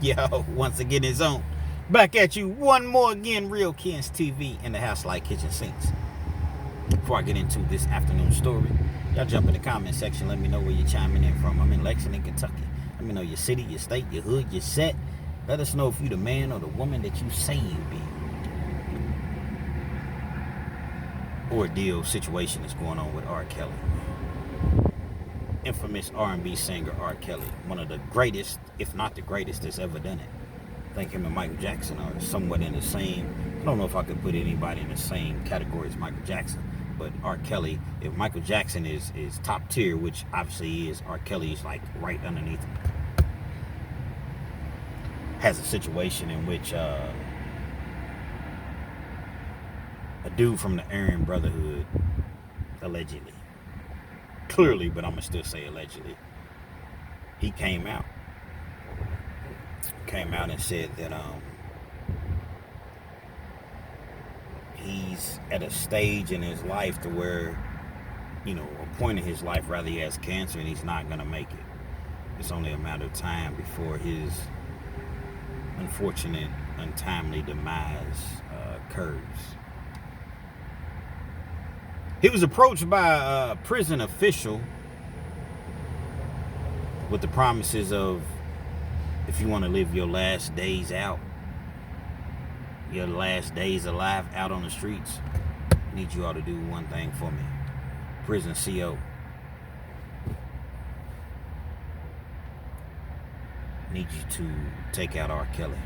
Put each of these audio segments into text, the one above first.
Yo, once again, it's on. Back at you one more again, Real Kens TV in the house like kitchen sinks. Before I get into this afternoon story, y'all jump in the comment section. Let me know where you're chiming in from. I'm in Lexington, Kentucky. Let me know your city, your state, your hood, your set. Let us know if you the man or the woman that you say you be. Ordeal situation is going on with R. Kelly. Infamous R&B singer R. Kelly, one of the greatest, if not the greatest, that's ever done it. I think him and Michael Jackson are somewhat in the same. I don't know if I could put anybody in the same category as Michael Jackson, but R. Kelly, if Michael Jackson is top tier, which obviously he is, R. Kelly is like right underneath him. Has a situation in which a dude from the Aryan Brotherhood, allegedly, clearly, but I'm gonna still say allegedly, he came out and said that he's at a stage in his life to where, a point in his life rather, he has cancer and he's not gonna make it. It's only a matter of time before his unfortunate, untimely demise occurs. He was approached by a prison official with the promises of, if you want to live your last days out, your last days alive out on the streets, I need you all to do one thing for me. Prison CO. Need you to take out R. Kelly.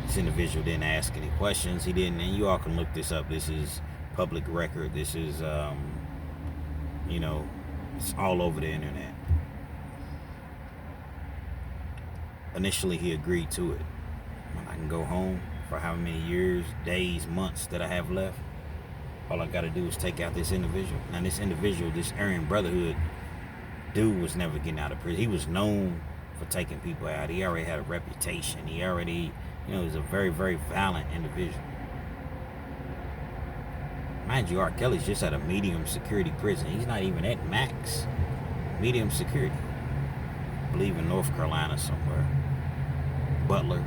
This individual didn't ask any questions. He didn't, and you all can look this up. This is public record. This is, it's all over the internet. Initially, he agreed to it. When I can go home for how many years, days, months that I have left, all I got to do is take out this individual. Now, this individual, this Aryan Brotherhood dude, was never getting out of prison. He was known for taking people out. He already had a reputation. He already, was a very, very violent individual. Mind you, R. Kelly's just at a medium security prison. He's not even at max. Medium security. I believe in North Carolina somewhere. Butler.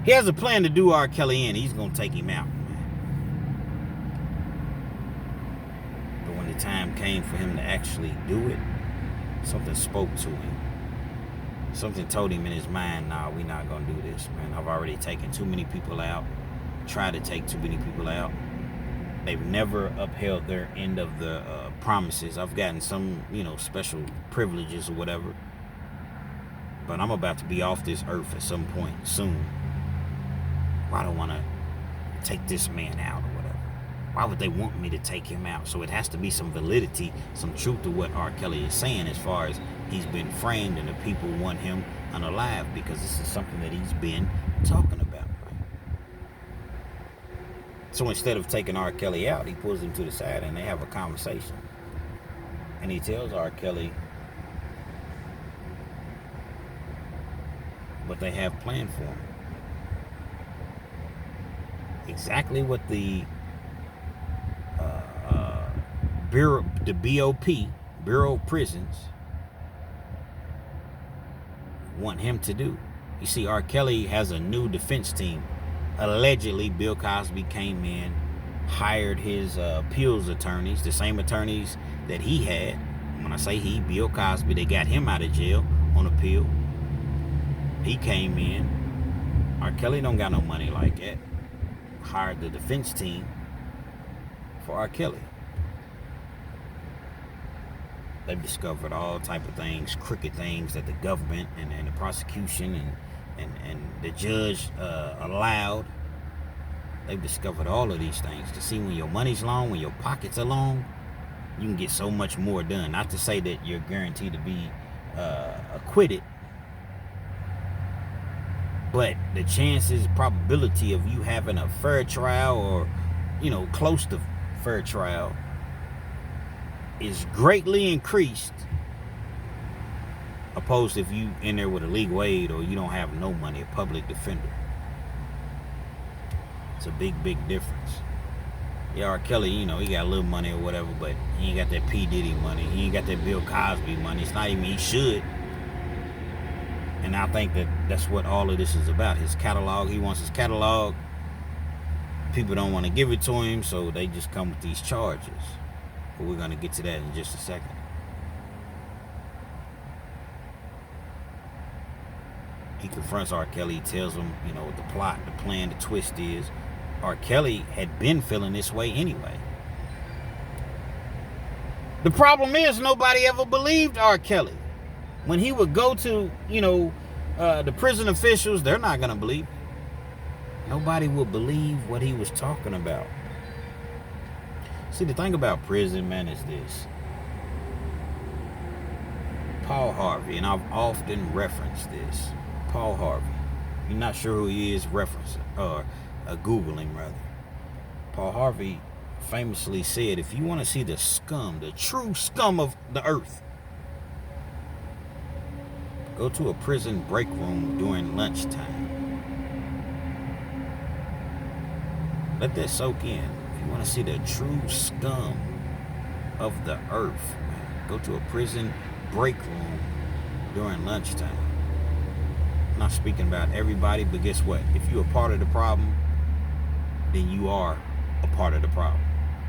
He has a plan to do R. Kelly in. He's going to take him out. But when the time came for him to actually do it, something spoke to him. Something told him in his mind, nah, we're not going to do this, man. I've already taken too many people out. Tried to take too many people out. They've never upheld their end of the promises. I've gotten some, special privileges or whatever. But I'm about to be off this earth at some point soon. I don't want to take this man out or whatever. Why would they want me to take him out? So it has to be some validity, some truth to what R. Kelly is saying as far as he's been framed and the people want him unalive, because this is something that he's been talking about. So instead of taking R. Kelly out, he pulls him to the side and they have a conversation. And he tells R. Kelly what they have planned for him. Exactly what the BOP, Bureau of Prisons, want him to do. You see, R. Kelly has a new defense team. Allegedly, Bill Cosby came in, hired his appeals attorneys, the same attorneys that he had. When I say he, Bill Cosby, they got him out of jail on appeal. He came in. R. Kelly don't got no money like that. Hired the defense team for R. Kelly. They've discovered all type of things, crooked things that the government and the prosecution and the judge allowed. They've discovered all of these things to see when your money's long, when your pockets are long, you can get so much more done. Not to say that you're guaranteed to be acquitted, but the chances, probability of you having a fair trial or, close to fair trial is greatly increased, opposed to if you in there with a legal aid or you don't have no money, a public defender. It's a big, big difference. Yeah, R. Kelly, he got a little money or whatever, but he ain't got that P. Diddy money. He ain't got that Bill Cosby money. It's not even, he should. And I think that's what all of this is about. His catalog, he wants his catalog. People don't want to give it to him, so they just come with these charges. But we're going to get to that in just a second. He confronts R. Kelly, he tells him, what the plot, the plan, the twist is. R. Kelly had been feeling this way anyway. The problem is nobody ever believed R. Kelly. When he would go to, the prison officials, they're not going to believe. Nobody will believe what he was talking about. See, the thing about prison, man, is this. Paul Harvey, and I've often referenced this. Paul Harvey. You're not sure who he is, reference or Google him rather. Paul Harvey famously said, if you want to see the scum, the true scum of the earth, go to a prison break room during lunchtime. Let that soak in. If you want to see the true scum of the earth, man, go to a prison break room during lunchtime. I'm not speaking about everybody, but guess what? If you're a part of the problem, then you are a part of the problem.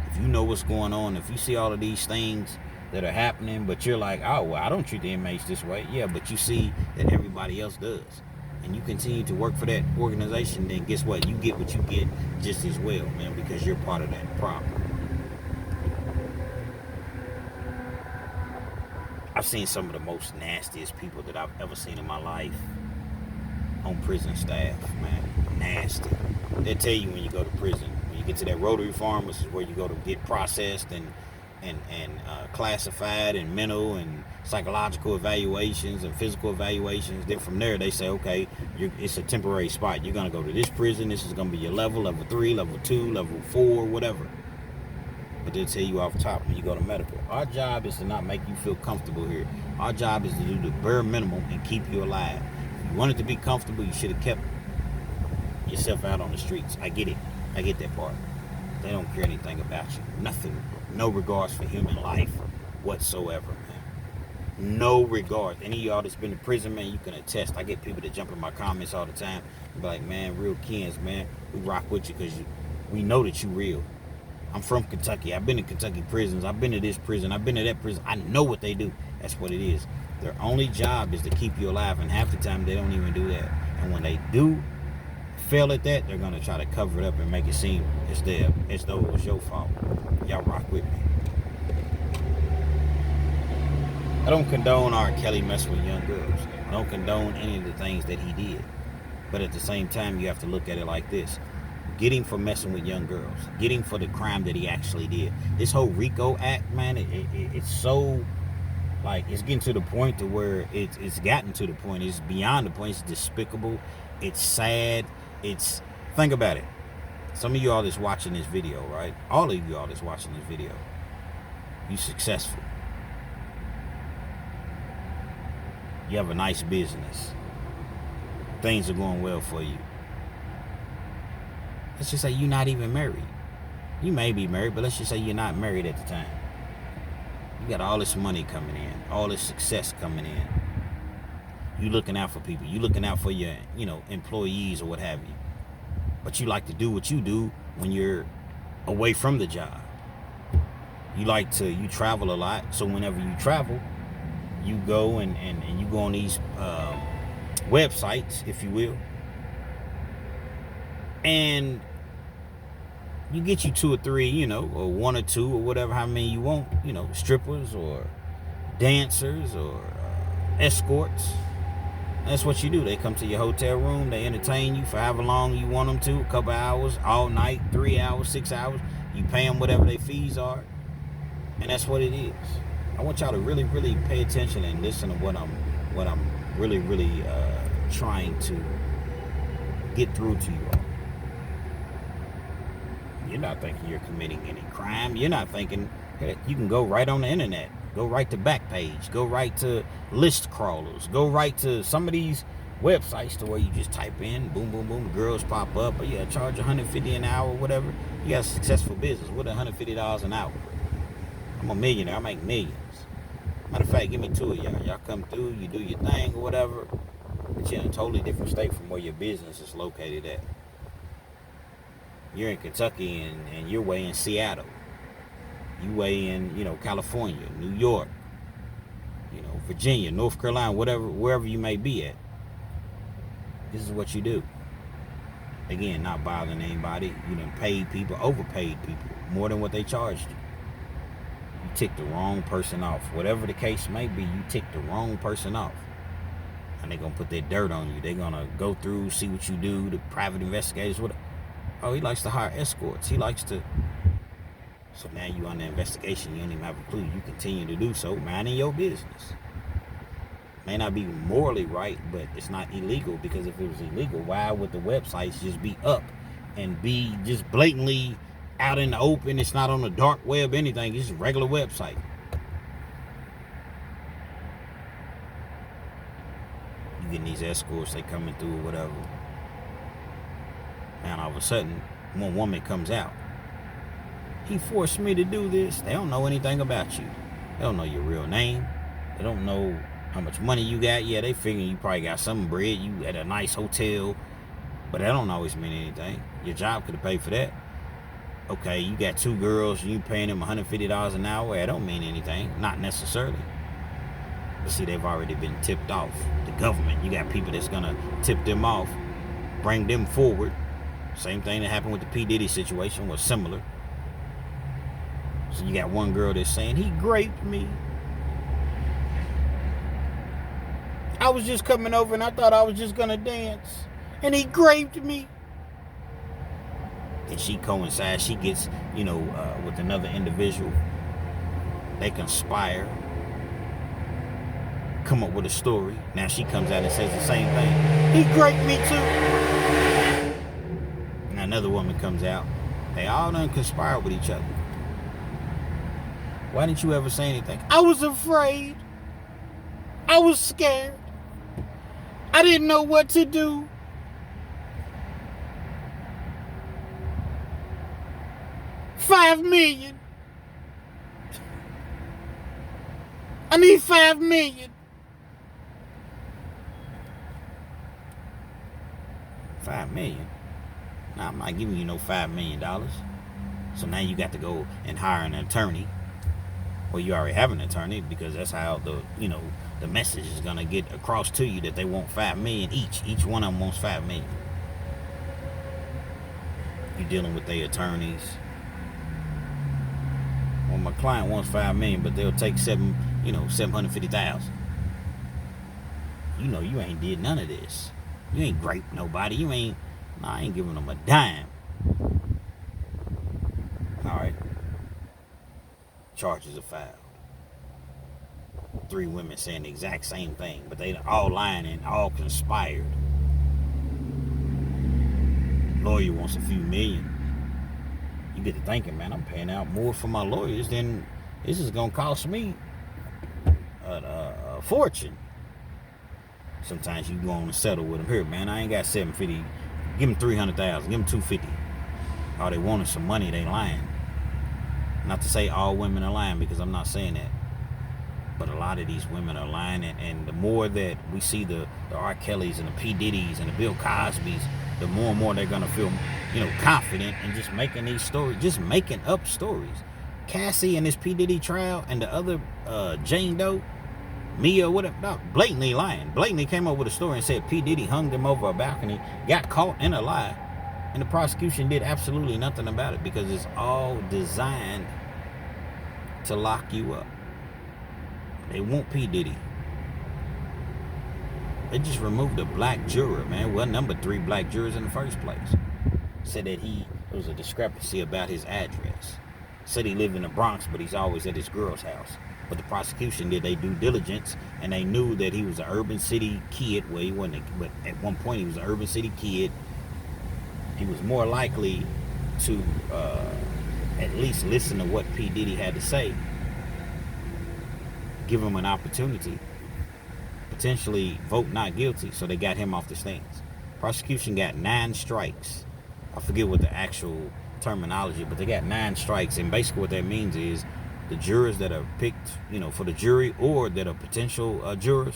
If you know what's going on, if you see all of these things that are happening, but you're like, oh, well, I don't treat the inmates this way. Yeah, but you see that everybody else does. And you continue to work for that organization, then guess what? You get what you get just as well, man, because you're part of that problem. I've seen some of the most nastiest people that I've ever seen in my life on prison staff, man. Nasty. They'll tell you when you go to prison, when you get to that Rotary Farm, which is where you go to get processed and classified and mental and psychological evaluations and physical evaluations. Then from there they say, okay, it's a temporary spot. You're going to go to this prison. This is going to be your level 3, level 2, level 4, whatever. But they'll tell you off top when you go to medical. Our job is to not make you feel comfortable here. Our job is to do the bare minimum and keep you alive. If you wanted to be comfortable, you should have kept yourself out on the streets. I get it. I get that part. They don't care anything about you. Nothing. No regards for human life whatsoever, man. No regard. Any of y'all that's been in prison, man, you can attest. I get people that jump in my comments all the time and be like, man, real Kens, man, we rock with you because we know that you real. I'm from Kentucky. I've been in Kentucky prisons. I've been to this prison. I've been to that prison. I know what they do. That's what it is. Their only job is to keep you alive, and half the time they don't even do that. And when they do fail at that, they're going to try to cover it up and make it seem as though it was your fault. Y'all rock with me. I don't condone R. Kelly messing with young girls. I don't condone any of the things that he did. But at the same time, you have to look at it like this. Get him for messing with young girls. Get him for the crime that he actually did. This whole RICO Act, man, it's so, like, it's getting to the point to where it's gotten to the point. It's beyond the point. It's despicable. It's sad. Think about it. Some of you all that's watching this video, right? All of you all that's watching this video, you successful. You have a nice business. Things are going well for you. Let's just say you're not even married. You may be married, but let's just say you're not married at the time. You got all this money coming in, all this success coming in. You looking out for people. You looking out for your, employees or what have you. But you like to do what you do when you're away from the job. You travel a lot. So whenever you travel, you go and you go on these websites, if you will. And you get you 2 or 3, or 1 or 2 or whatever, how many you want, strippers or dancers or escorts. That's what you do. They come to your hotel room. They entertain you for however long you want them to. A couple hours, all night, 3 hours, 6 hours. You pay them whatever their fees are. And that's what it is. I want y'all to really, really pay attention and listen to what I'm really, really trying to get through to you all. You're not thinking you're committing any crime. You're not thinking that you can go right on the internet. Go right to Backpage. Go right to list crawlers. Go right to some of these websites to where you just type in, boom, boom, boom, girls pop up, or yeah, charge $150 an hour, whatever. You got a successful business with $150 an hour. I'm a millionaire. I make millions. Matter of fact, give me two of y'all. Y'all come through, you do your thing or whatever, but you're in a totally different state from where your business is located at. You're in Kentucky and you're way in Seattle. You way in, California, New York, Virginia, North Carolina, wherever you may be at. This is what you do. Again, not bothering anybody. You done paid people, overpaid people, more than what they charged you. You ticked the wrong person off. Whatever the case may be, you ticked the wrong person off. And they're going to put their dirt on you. They're going to go through, see what you do, the private investigators. Oh, he likes to hire escorts. He likes to... So now you on the investigation. You don't even have a clue. You continue to do so, minding your business. May not be morally right, but it's not illegal, because if it was illegal, why would the websites just be up and be just blatantly out in the open? It's not on the dark web, anything. It's just a regular website. You getting these escorts, they coming through or whatever. And all of a sudden, one woman comes out. He forced me to do this. They don't know anything about you. They don't know your real name. They don't know how much money you got. Yeah, they figure you probably got some bread. You at a nice hotel. But that don't always mean anything. Your job could have paid for that. Okay, you got two girls and you paying them $150 an hour. That don't mean anything. Not necessarily. But see, they've already been tipped off. The government. You got people that's going to tip them off. Bring them forward. Same thing that happened with the P. Diddy situation was similar. So you got one girl that's saying, he raped me. I was just coming over and I thought I was just going to dance. And he raped me. And she coincides. She gets, with another individual. They conspire. Come up with a story. Now she comes out and says the same thing. He raped me too. And another woman comes out. They all done conspire with each other. Why didn't you ever say anything? I was afraid. I was scared. I didn't know what to do. $5 million. I need $5 million. $5 million? Nah, I'm not giving you no $5 million. So now you got to go and hire an attorney. Well, you already have an attorney, because that's how the message is gonna get across to you, that they want $5 million each. Each one of them wants $5 million. You dealing with their attorneys. Well, my client wants $5 million, but they'll take $750,000. You ain't did none of this. You ain't raped nobody. I ain't giving them a dime. All right. Charges are filed. 3 women saying the exact same thing, but they all lying and all conspired. Lawyer wants a few million. You get to thinking, man, I'm paying out more for my lawyers than this is gonna cost me a fortune. Sometimes you go on and settle with them. Here, man, I ain't got $750. Give them $300,000. Give them $250. All they want is some money. They lying. Not to say all women are lying, because I'm not saying that. But a lot of these women are lying, and the more that we see the R. Kellys and the P. Diddy's and the Bill Cosby's, the more and more they're going to feel, confident in just making these stories, just making up stories. Cassie and this P. Diddy trial and the other Jane Doe, Mia, whatever, no, blatantly lying. Blatantly came up with a story and said P. Diddy hung them over a balcony, got caught in a lie. And the prosecution did absolutely nothing about it, because it's all designed to lock you up. They want P. Diddy. They just removed a black juror, man. Well, number 3 black jurors in the first place. Said that there was a discrepancy about his address. Said he lived in the Bronx, but he's always at his girl's house. But the prosecution did their due diligence, and they knew that he was an urban city kid. Well, he wasn't, but at one point he was an urban city kid. He was more likely to at least listen to what P. Diddy had to say. Give him an opportunity. potentially vote not guilty, so they got him off the stands. Prosecution got 9 strikes. I forget what the actual terminology, but they got 9 strikes, and basically what that means is the jurors that are picked, for the jury or that are potential jurors,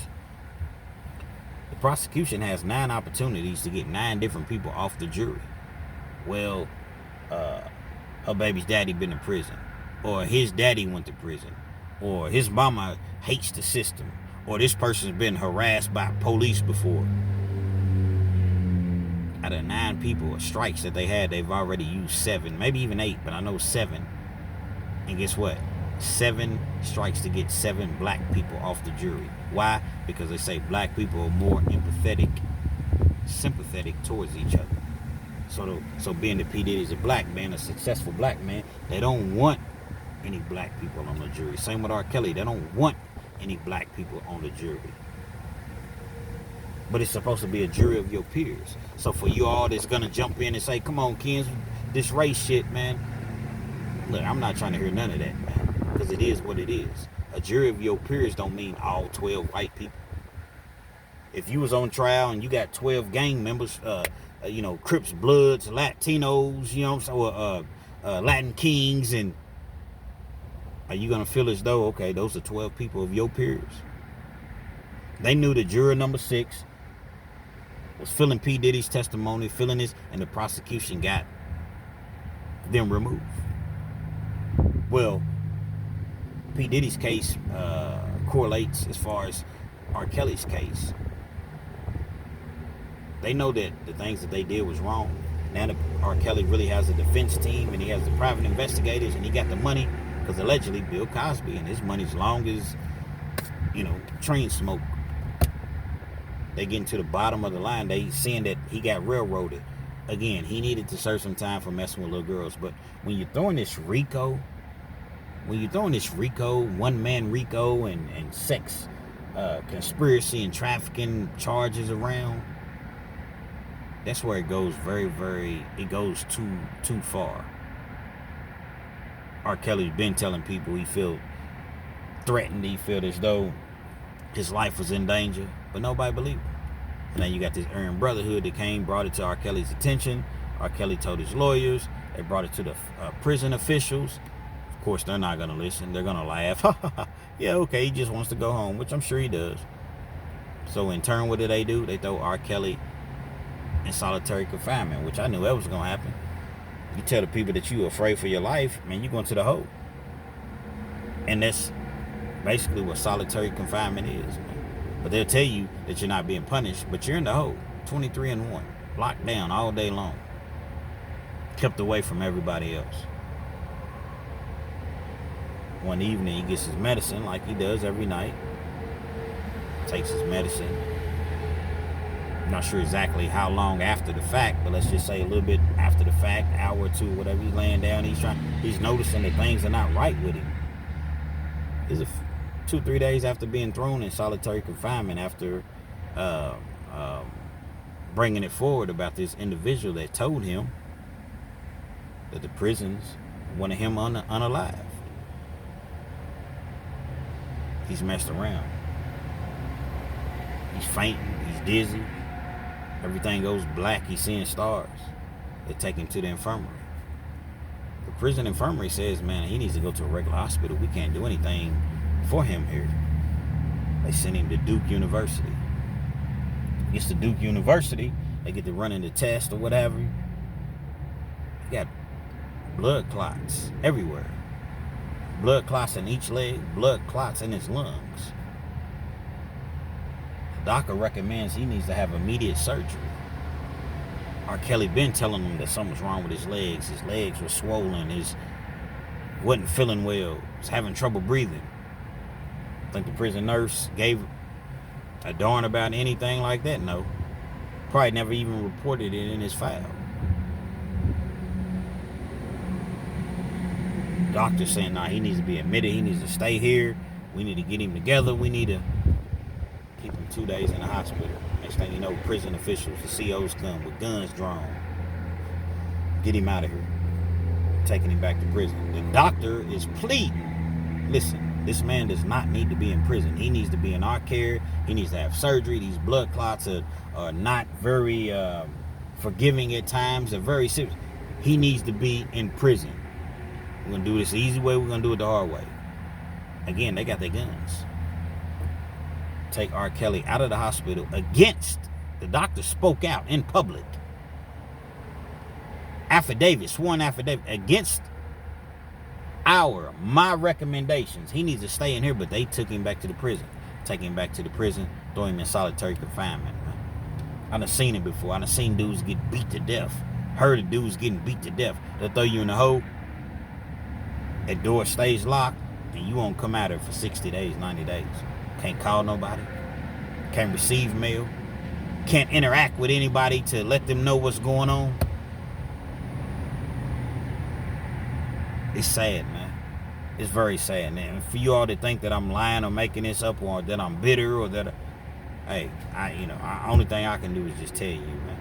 the prosecution has 9 opportunities to get 9 different people off the jury. Well, her baby's daddy been in prison, or his daddy went to prison, or his mama hates the system, or this person's been harassed by police before. Out of 9 people, strikes that they had, they've already used 7, maybe even 8, but I know 7. And guess what? 7 strikes to get 7 black people off the jury. Why? Because they say black people are more empathetic, sympathetic towards each other. So being that P. Diddy's a black man, a successful black man, they don't want any black people on the jury. Same with R. Kelly. They don't want any black people on the jury. But it's supposed to be a jury of your peers. So for you all that's going to jump in and say, come on, kids, this race shit, man. Look, I'm not trying to hear none of that, man. Because it is what it is. A jury of your peers don't mean all 12 white people. If you was on trial and you got 12 gang members, Crips, Bloods, Latinos, or Latin Kings, and are you going to feel as though, okay, those are 12 people of your peers? They knew that juror number 6 was filling P. Diddy's testimony, filling this, and the prosecution got them removed. Well, P. Diddy's case correlates as far as R. Kelly's case. They know that the things that they did was wrong. Now that R. Kelly really has a defense team, and he has the private investigators, and he got the money, because allegedly Bill Cosby, and his money's long as, train smoke. They getting to the bottom of the line. They seeing that he got railroaded. Again, he needed to serve some time for messing with little girls. But when you're throwing this RICO, one-man RICO and sex conspiracy and trafficking charges around, that's where it goes it goes too far. R. Kelly's been telling people he felt threatened, he felt as though his life was in danger, but nobody believed him. Now you got this Aryan Brotherhood that brought it to R. Kelly's attention. R. Kelly told his lawyers. They brought it to the prison officials. Of course, they're not going to listen. They're going to laugh. Yeah, okay, he just wants to go home, which I'm sure he does. So in turn, what do? They throw R. Kelly in solitary confinement, which I knew that was going to happen. You tell the people that you're afraid for your life, man, you're going to the hole. And that's basically what solitary confinement is, man. But they'll tell you that you're not being punished, but you're in the hole, 23-1, locked down all day long, kept away from everybody else. One evening, he gets his medicine like he does every night, takes his medicine. I'm not sure exactly how long after the fact, but let's just say a little bit after the fact, hour or two, whatever. He's laying down, he's noticing that things are not right with him. This is 2-3 days after being thrown in solitary confinement, after bringing it forward about this individual that told him that the prisons wanted him unalived. He's messed around. He's fainting, he's dizzy. Everything goes black. He's seeing stars. They take him to the infirmary. The prison infirmary says, man, he needs to go to a regular hospital. We can't do anything for him here. They send him to Duke University. He gets to Duke University. They get to running the test or whatever. He got blood clots everywhere. Blood clots in each leg. Blood clots in his lungs. Doctor recommends he needs to have immediate surgery. R. Kelly been telling him that something's wrong with his legs. His legs were swollen. He wasn't feeling well. Was having trouble breathing. I think the prison nurse gave a darn about anything like that. No. Probably never even reported it in his file. Doctor saying, nah, he needs to be admitted. He needs to stay here. We need to get him together. We need to keep him 2 days in the hospital. Next thing you know, prison officials, the COs come with guns drawn. Get him out of here. Taking him back to prison. The doctor is pleading. Listen, This man does not need to be in prison. He needs to be in our care. He needs to have surgery. These blood clots are not very forgiving at times. They're very serious. He needs to be in prison. We're going to do this the easy way. We're going to do it the hard way. Again, they got their guns. Take R. Kelly out of the hospital against, the doctor spoke out in public. Affidavit, sworn affidavit, against my recommendations. He needs to stay in here, but they took him back to the prison. Take him back to the prison, throw him in solitary confinement, man. I done seen it before. I done seen dudes get beat to death. Heard of dudes getting beat to death. They'll throw you in the hole. That door stays locked, and you won't come out of it for 60 days, 90 days. Can't call nobody. Can't receive mail. Can't interact with anybody to let them know what's going on. It's sad, man. It's very sad, man. For you all to think that I'm lying or making this up, or that I'm bitter, or that, only thing I can do is just tell you, man.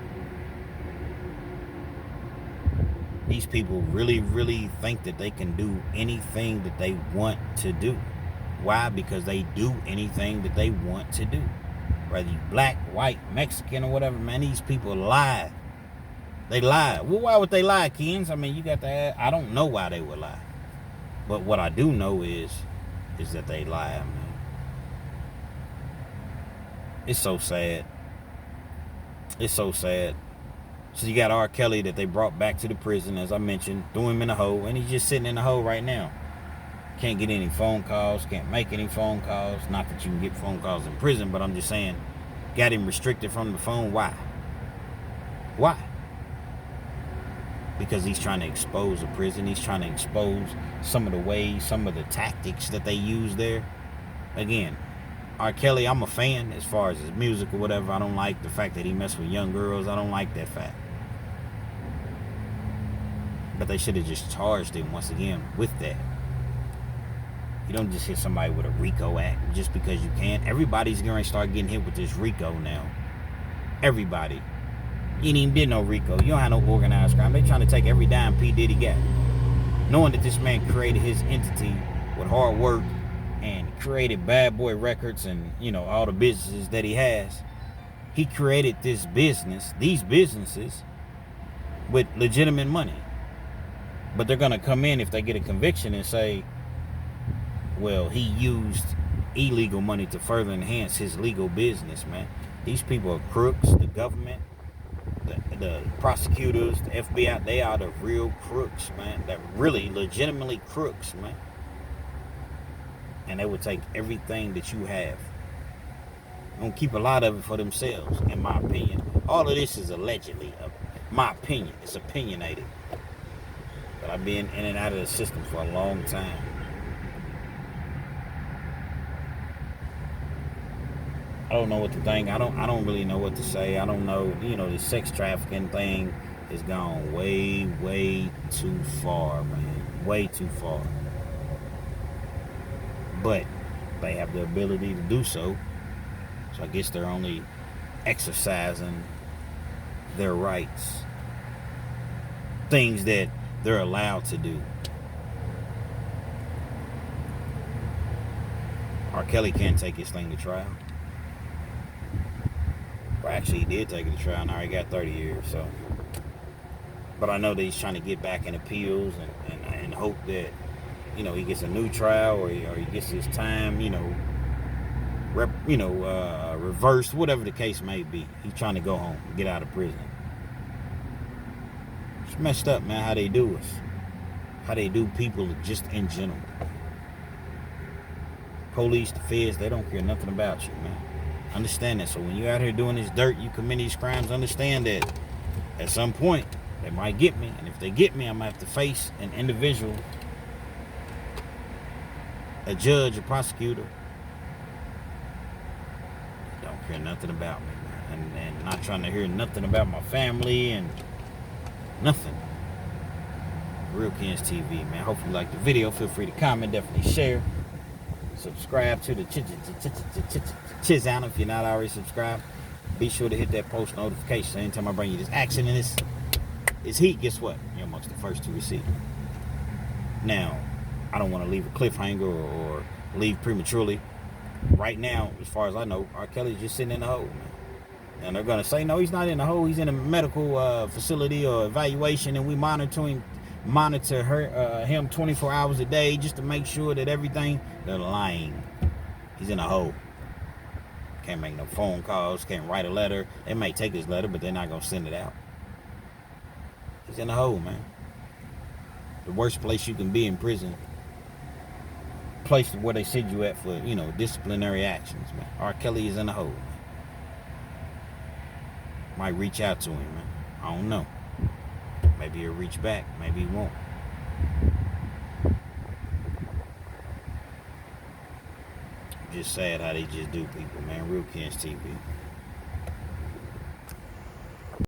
These people really, really think that they can do anything that they want to do. Why? Because they do anything that they want to do. Whether you black, white, Mexican, or whatever, man, these people lie. They lie. Well, why would they lie, Kens? I mean, you got to ask. I don't know why they would lie. But what I do know is that they lie, man. It's so sad. It's so sad. So you got R. Kelly that they brought back to the prison, as I mentioned, threw him in a hole, and he's just sitting in the hole right now. Can't get any phone calls, can't make any phone calls. Not that you can get phone calls in prison, but I'm just saying, got him restricted from the phone. Why? Why? Because he's trying to expose a prison. He's trying to expose some of the ways, some of the tactics that they use there. Again, R. Kelly, I'm a fan as far as his music or whatever. I don't like the fact that he messed with young girls. I don't like that fact. But they should have just charged him once again with that. You don't just hit somebody with a RICO act just because you can. Everybody's going to start getting hit with this RICO now. Everybody. You ain't even did no RICO. You don't have no organized crime. They trying to take every dime P. Diddy got. Knowing that this man created his entity with hard work and created Bad Boy Records and, all the businesses that he has. He created these businesses with legitimate money. But they're going to come in if they get a conviction and say, well, he used illegal money to further enhance his legal business, man. These people are crooks. The government, the prosecutors, the FBI, they are the real crooks, man. They're really legitimately crooks, man. And they will take everything that you have. They're going to keep a lot of it for themselves, in my opinion. All of this is allegedly, my opinion. It's opinionated. But I've been in and out of the system for a long time. I don't know what to think. I don't really know what to say. I don't know. The sex trafficking thing has gone way, way too far, man. Way too far. But they have the ability to do so. So I guess they're only exercising their rights. Things that they're allowed to do. R. Kelly can't take his thing to trial. Well, actually, he did take it to trial. Now he got 30 years. So, but I know that he's trying to get back in appeals and hope that he gets a new trial or he gets his time reversed, whatever the case may be. He's trying to go home, get out of prison. It's messed up, man. How they do us, how they do people just in general. Police, the feds, they don't care nothing about you, man. Understand that. So when you're out here doing this dirt, you commit these crimes, understand that at some point they might get me. And if they get me, I'm going to have to face an individual, a judge, a prosecutor. They don't care nothing about me, man. And not trying to hear nothing about my family and nothing. Real Kens TV, man. Hopefully you like the video. Feel free to comment, definitely share. Subscribe to the Chiz channel if you're not already subscribed. Be sure to hit that post notification. Anytime I bring you this action and this heat, guess what? You're amongst the first to receive. Now, I don't want to leave a cliffhanger or leave prematurely. Right now, as far as I know, R. Kelly's just sitting in the hole, man. And they're gonna say, no, he's not in the hole. He's in a medical facility or evaluation, and we monitor him 24 hours a day just to make sure that everything. They're lying. He's in a hole. Can't make no phone calls. Can't write a letter. They may take his letter, but they're not gonna send it out. He's in a hole, man. The worst place you can be in prison. Place where they send you at for, disciplinary actions, man. R. Kelly is in a hole. Might reach out to him, man. I don't know. Maybe he'll reach back. Maybe he won't. Just sad how they just do people, man. Real Kens TV.